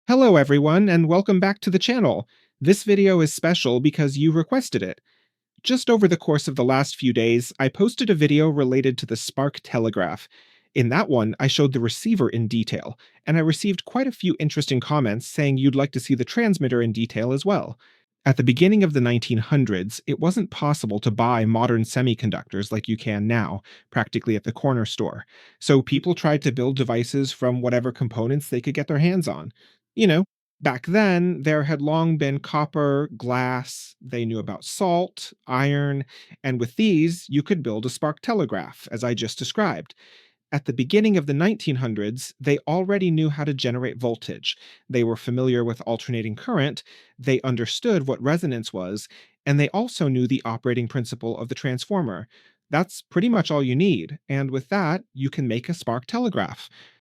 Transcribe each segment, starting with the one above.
Hello everyone and welcome back to the channel. This video is special because you requested it. Just over the course of the last few days, I posted a video related to the spark telegraph. In that one, I showed the receiver in detail, and I received quite a few interesting comments saying you'd like to see the transmitter in detail as well. At the beginning of the 1900s, it wasn't possible to buy modern semiconductors like you can now, practically at the corner store. So people tried to build devices from whatever components they could get their hands on. You know, back then, there had long been copper, glass, they knew about salt, iron, and with these, you could build a spark telegraph, as I just described. At the beginning of the 1900s, they already knew how to generate voltage. They were familiar with alternating current, they understood what resonance was, and they also knew the operating principle of the transformer. That's pretty much all you need, and with that, you can make a spark telegraph.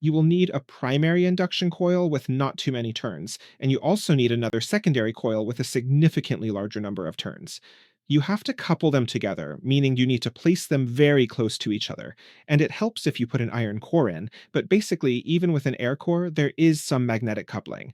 You will need a primary induction coil with not too many turns, and you also need another secondary coil with a significantly larger number of turns. You have to couple them together, meaning you need to place them very close to each other. And it helps if you put an iron core in, but basically, even with an air core, there is some magnetic coupling.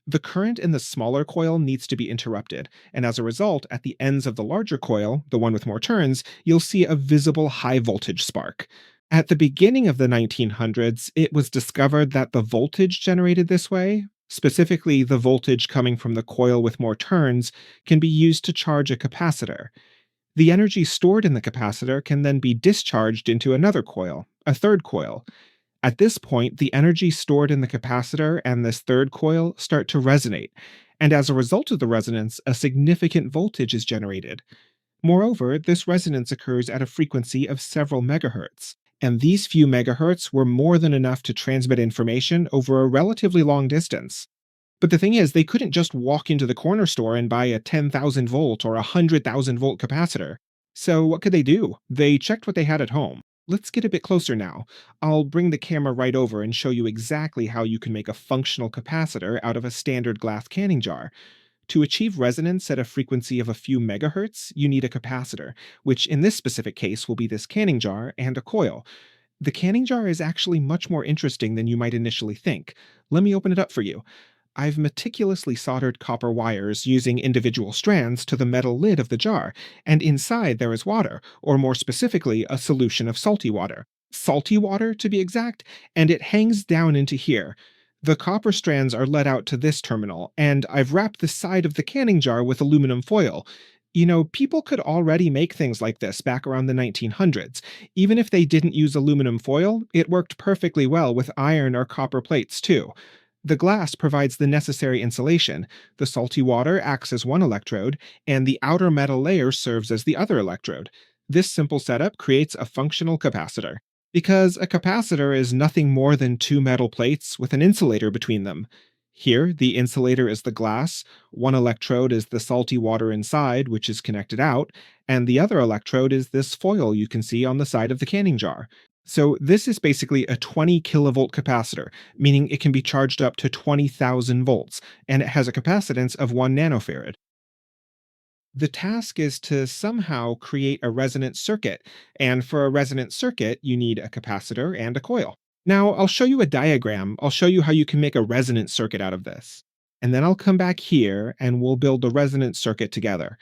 The current in the smaller coil needs to be interrupted, and as a result, at the ends of the larger coil, the one with more turns, you'll see a visible high voltage spark. At the beginning of the 1900s, it was discovered that the voltage generated this way, specifically the voltage coming from the coil with more turns, can be used to charge a capacitor. The energy stored in the capacitor can then be discharged into another coil, a third coil. At this point, the energy stored in the capacitor and this third coil start to resonate, and as a result of the resonance, a significant voltage is generated. Moreover, this resonance occurs at a frequency of several megahertz, and these few megahertz were more than enough to transmit information over a relatively long distance. But the thing is, they couldn't just walk into the corner store and buy a 10,000 volt or a 100,000 volt capacitor. So what could they do? They checked what they had at home. Let's get a bit closer now. I'll bring the camera right over and show you exactly how you can make a functional capacitor out of a standard glass canning jar. To achieve resonance at a frequency of a few megahertz, you need a capacitor, which in this specific case will be this canning jar and a coil. The canning jar is actually much more interesting than you might initially think. Let me open it up for you. I've meticulously soldered copper wires using individual strands to the metal lid of the jar, and inside there is water, or more specifically, a solution of salty water. Salty water, to be exact, and it hangs down into here. The copper strands are let out to this terminal, and I've wrapped the side of the canning jar with aluminum foil. People could already make things like this back around the 1900s. Even if they didn't use aluminum foil, it worked perfectly well with iron or copper plates too. The glass provides the necessary insulation, the salty water acts as one electrode, and the outer metal layer serves as the other electrode. This simple setup creates a functional capacitor. Because a capacitor is nothing more than two metal plates with an insulator between them. Here, the insulator is the glass, one electrode is the salty water inside, which is connected out, and the other electrode is this foil you can see on the side of the canning jar. So this is basically a 20 kilovolt capacitor, meaning it can be charged up to 20,000 volts, and it has a capacitance of 1 nanofarad. The task is to somehow create a resonant circuit, and for a resonant circuit, you need a capacitor and a coil. Now, I'll show you a diagram. I'll show you how you can make a resonant circuit out of this. And then I'll come back here and we'll build the resonant circuit together.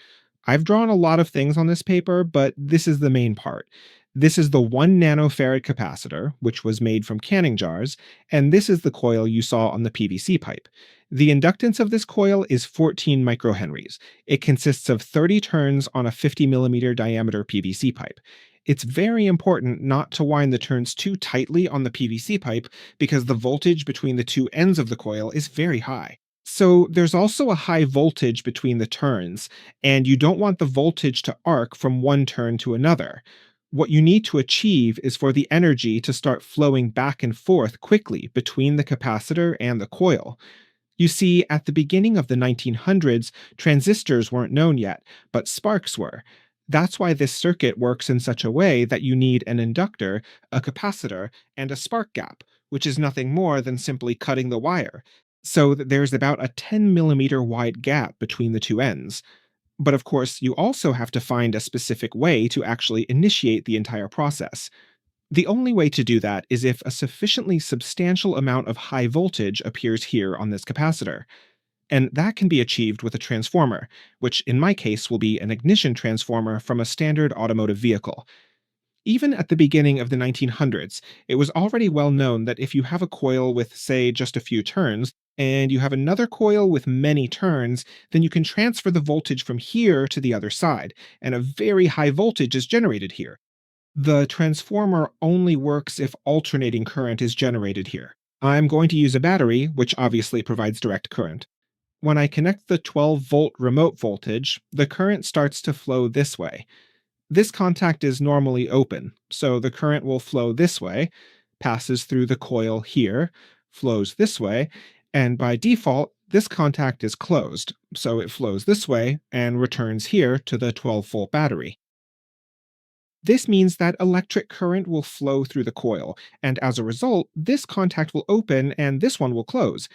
I've drawn a lot of things on this paper, but this is the main part. This is the 1 nanofarad capacitor, which was made from canning jars, and this is the coil you saw on the PVC pipe. The inductance of this coil is 14 microhenries. It consists of 30 turns on a 50 millimeter diameter PVC pipe. It's very important not to wind the turns too tightly on the PVC pipe because the voltage between the two ends of the coil is very high. So there's also a high voltage between the turns, and you don't want the voltage to arc from one turn to another. What you need to achieve is for the energy to start flowing back and forth quickly between the capacitor and the coil. You see, at the beginning of the 1900s, transistors weren't known yet, but sparks were. That's why this circuit works in such a way that you need an inductor, a capacitor, and a spark gap, which is nothing more than simply cutting the wire, so that there's about a 10 millimeter wide gap between the two ends. But of course, you also have to find a specific way to actually initiate the entire process. The only way to do that is if a sufficiently substantial amount of high voltage appears here on this capacitor, and that can be achieved with a transformer, which in my case will be an ignition transformer from a standard automotive vehicle. Even at the beginning of the 1900s, it was already well known that if you have a coil with, say, just a few turns, and you have another coil with many turns, then you can transfer the voltage from here to the other side, and a very high voltage is generated here. The transformer only works if alternating current is generated here. I'm going to use a battery, which obviously provides direct current. When I connect the 12-volt remote voltage, the current starts to flow this way. This contact is normally open, so the current will flow this way, passes through the coil here, flows this way, and by default, this contact is closed, so it flows this way and returns here to the 12-volt battery. This means that electric current will flow through the coil, and as a result, this contact will open and this one will close.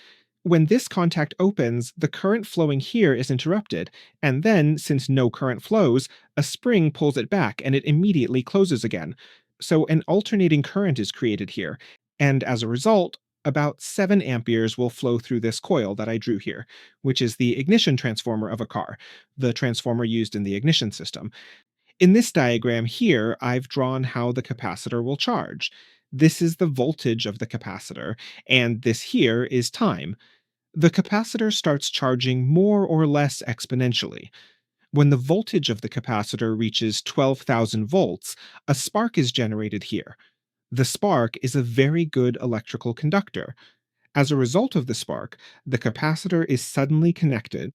When this contact opens, the current flowing here is interrupted, and then, since no current flows, a spring pulls it back and it immediately closes again. So an alternating current is created here, and as a result, about 7 amperes will flow through this coil that I drew here, which is the ignition transformer of a car, the transformer used in the ignition system. In this diagram here, I've drawn how the capacitor will charge. This is the voltage of the capacitor, and this here is time. The capacitor starts charging more or less exponentially. When the voltage of the capacitor reaches 12,000 volts, a spark is generated here. The spark is a very good electrical conductor. As a result of the spark, the capacitor is suddenly connected.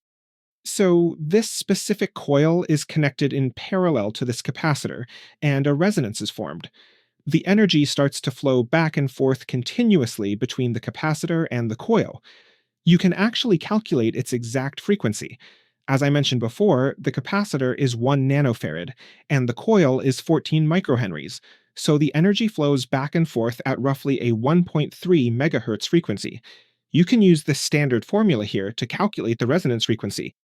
So, this specific coil is connected in parallel to this capacitor, and a resonance is formed. The energy starts to flow back and forth continuously between the capacitor and the coil. You can actually calculate its exact frequency. As I mentioned before, the capacitor is 1 nanofarad, and the coil is 14 microhenries, so the energy flows back and forth at roughly a 1.3 megahertz frequency. You can use this standard formula here to calculate the resonance frequency.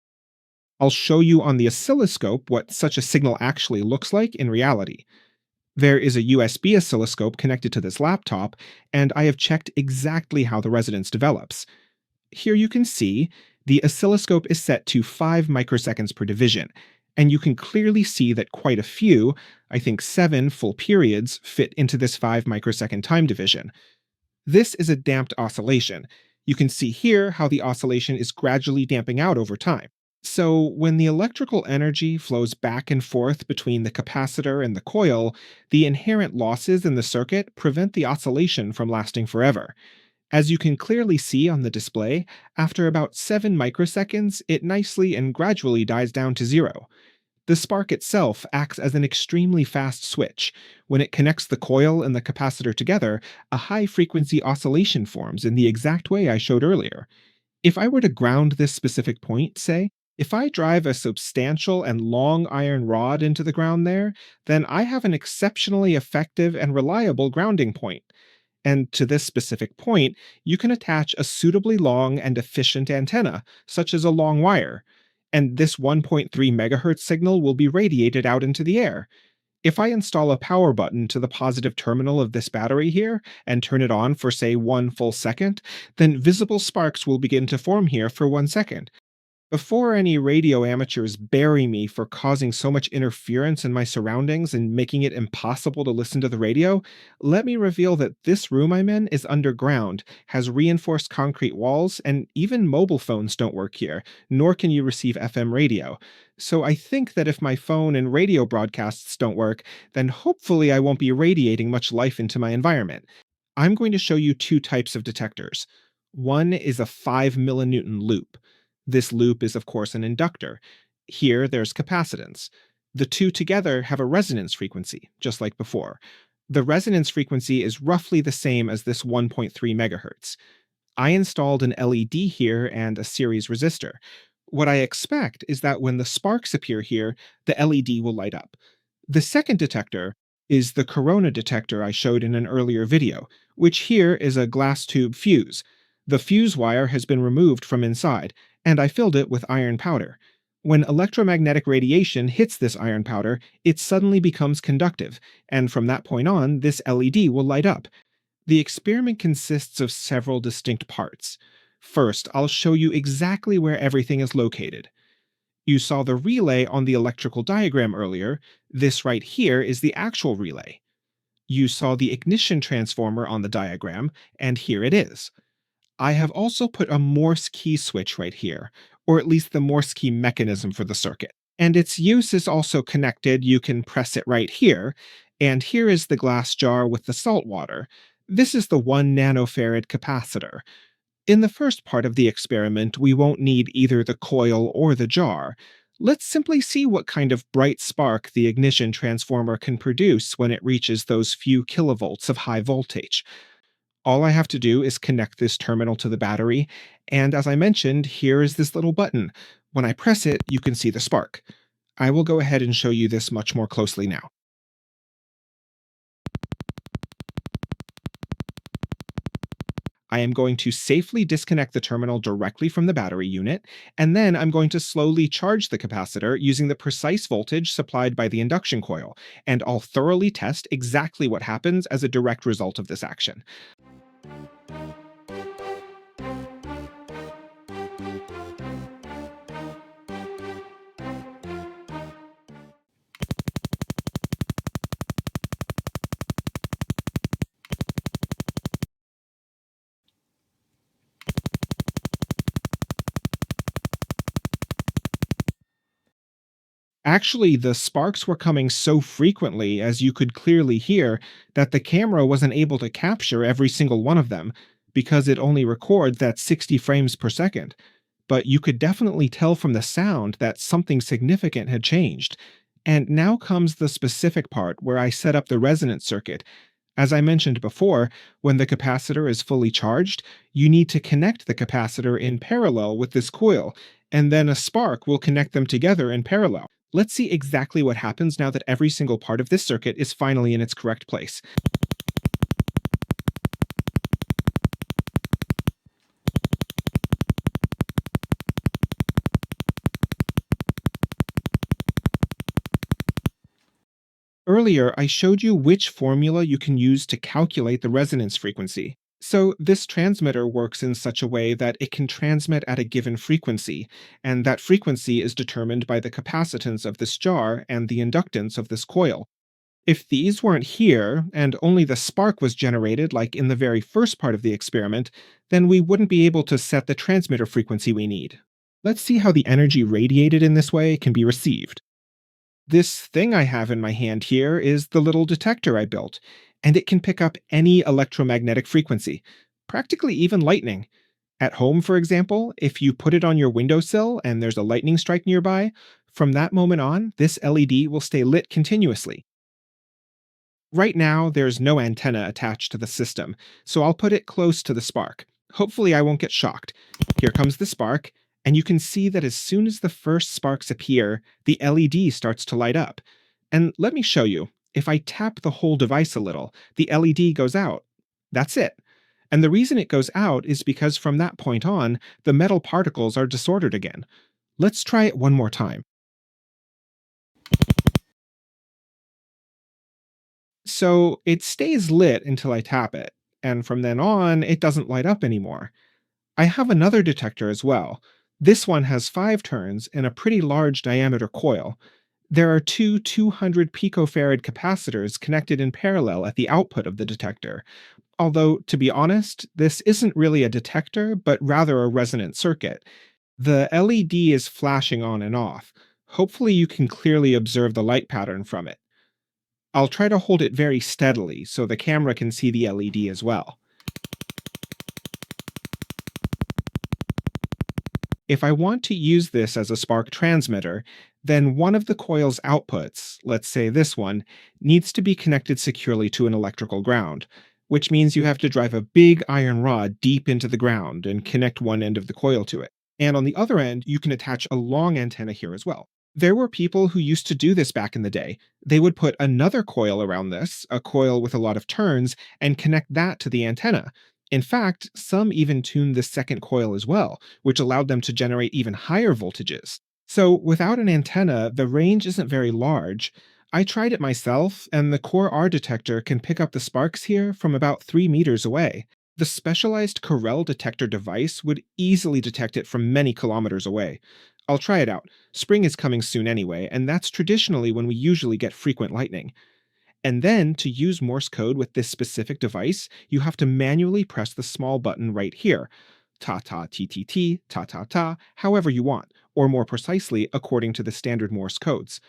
I'll show you on the oscilloscope what such a signal actually looks like in reality. There is a USB oscilloscope connected to this laptop, and I have checked exactly how the resonance develops. Here you can see the oscilloscope is set to 5 microseconds per division, and you can clearly see that quite a few, I think 7 full periods, fit into this 5 microsecond time division. This is a damped oscillation. You can see here how the oscillation is gradually damping out over time. So, when the electrical energy flows back and forth between the capacitor and the coil, the inherent losses in the circuit prevent the oscillation from lasting forever. As you can clearly see on the display, after about 7 microseconds, it nicely and gradually dies down to zero. The spark itself acts as an extremely fast switch. When it connects the coil and the capacitor together, a high-frequency oscillation forms in the exact way I showed earlier. If I were to ground this specific point, say, if I drive a substantial and long iron rod into the ground there, then I have an exceptionally effective and reliable grounding point. And to this specific point, you can attach a suitably long and efficient antenna, such as a long wire. And this 1.3 megahertz signal will be radiated out into the air. If I install a power button to the positive terminal of this battery here and turn it on for, say, 1 full second, then visible sparks will begin to form here for 1 second. Before any radio amateurs bury me for causing so much interference in my surroundings and making it impossible to listen to the radio, let me reveal that this room I'm in is underground, has reinforced concrete walls, and even mobile phones don't work here, nor can you receive FM radio. So I think that if my phone and radio broadcasts don't work, then hopefully I won't be radiating much life into my environment. I'm going to show you 2 types of detectors. One is a 5 millinewton loop. This loop is, of course, an inductor. Here, there's capacitance. The two together have a resonance frequency, just like before. The resonance frequency is roughly the same as this 1.3 megahertz. I installed an LED here and a series resistor. What I expect is that when the sparks appear here, the LED will light up. The second detector is the corona detector I showed in an earlier video, which here is a glass tube fuse. The fuse wire has been removed from inside, and I filled it with iron powder. When electromagnetic radiation hits this iron powder, it suddenly becomes conductive, and from that point on, this LED will light up. The experiment consists of several distinct parts. First, I'll show you exactly where everything is located. You saw the relay on the electrical diagram earlier. This right here is the actual relay. You saw the ignition transformer on the diagram, and here it is. I have also put a Morse key switch right here, or at least the Morse key mechanism for the circuit. And its use is also connected. You can press it right here. And here is the glass jar with the salt water. This is the 1 nanofarad capacitor. In the first part of the experiment, we won't need either the coil or the jar. Let's simply see what kind of bright spark the ignition transformer can produce when it reaches those few kilovolts of high voltage. All I have to do is connect this terminal to the battery, and as I mentioned, here is this little button. When I press it, you can see the spark. I will go ahead and show you this much more closely now. I am going to safely disconnect the terminal directly from the battery unit, and then I'm going to slowly charge the capacitor using the precise voltage supplied by the induction coil, and I'll thoroughly test exactly what happens as a direct result of this action. Actually, the sparks were coming so frequently, as you could clearly hear, that the camera wasn't able to capture every single one of them, because it only records at 60 frames per second. But you could definitely tell from the sound that something significant had changed. And now comes the specific part where I set up the resonance circuit. As I mentioned before, when the capacitor is fully charged, you need to connect the capacitor in parallel with this coil, and then a spark will connect them together in parallel. Let's see exactly what happens now that every single part of this circuit is finally in its correct place. Earlier, I showed you which formula you can use to calculate the resonance frequency. So, this transmitter works in such a way that it can transmit at a given frequency, and that frequency is determined by the capacitance of this jar and the inductance of this coil. If these weren't here, and only the spark was generated like in the very first part of the experiment, then we wouldn't be able to set the transmitter frequency we need. Let's see how the energy radiated in this way can be received. This thing I have in my hand here is the little detector I built, and it can pick up any electromagnetic frequency, practically even lightning. At home, for example, if you put it on your windowsill and there's a lightning strike nearby, from that moment on, this LED will stay lit continuously. Right now, there's no antenna attached to the system, so I'll put it close to the spark. Hopefully, I won't get shocked. Here comes the spark, and you can see that as soon as the first sparks appear, the LED starts to light up. And let me show you. If I tap the whole device a little, the LED goes out. That's it. And the reason it goes out is because from that point on, the metal particles are disordered again. Let's try it one more time. So it stays lit until I tap it, and from then on, it doesn't light up anymore. I have another detector as well. This one has 5 turns and a pretty large diameter coil. There are two 200 picofarad capacitors connected in parallel at the output of the detector. Although, to be honest, this isn't really a detector, but rather a resonant circuit. The LED is flashing on and off. Hopefully, you can clearly observe the light pattern from it. I'll try to hold it very steadily so the camera can see the LED as well. If I want to use this as a spark transmitter, then one of the coil's outputs, let's say this one, needs to be connected securely to an electrical ground, which means you have to drive a big iron rod deep into the ground and connect one end of the coil to it. And on the other end, you can attach a long antenna here as well. There were people who used to do this back in the day. They would put another coil around this, a coil with a lot of turns, and connect that to the antenna. In fact, some even tuned the second coil as well, which allowed them to generate even higher voltages. So, without an antenna, the range isn't very large. I tried it myself, and the Core detector can pick up the sparks here from about 3 meters away. The specialized Corel detector device would easily detect it from many kilometers away. I'll try it out. Spring is coming soon anyway, and that's traditionally when we usually get frequent lightning. And then, to use Morse code with this specific device, you have to manually press the small button right here. Ta ta t t t, ta ta ta, however you want, or more precisely, according to the standard Morse codes.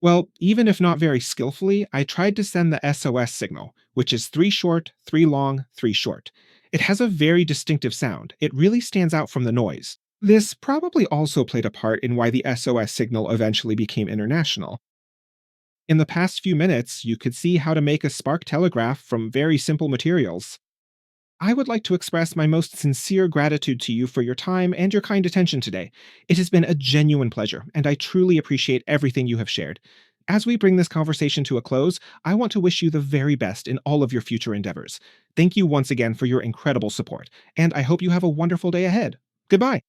Well, even if not very skillfully, I tried to send the SOS signal, which is 3 short, 3 long, 3 short. It has a very distinctive sound. It really stands out from the noise. This probably also played a part in why the SOS signal eventually became international. In the past few minutes, you could see how to make a spark telegraph from very simple materials. I would like to express my most sincere gratitude to you for your time and your kind attention today. It has been a genuine pleasure, and I truly appreciate everything you have shared. As we bring this conversation to a close, I want to wish you the very best in all of your future endeavors. Thank you once again for your incredible support, and I hope you have a wonderful day ahead. Goodbye.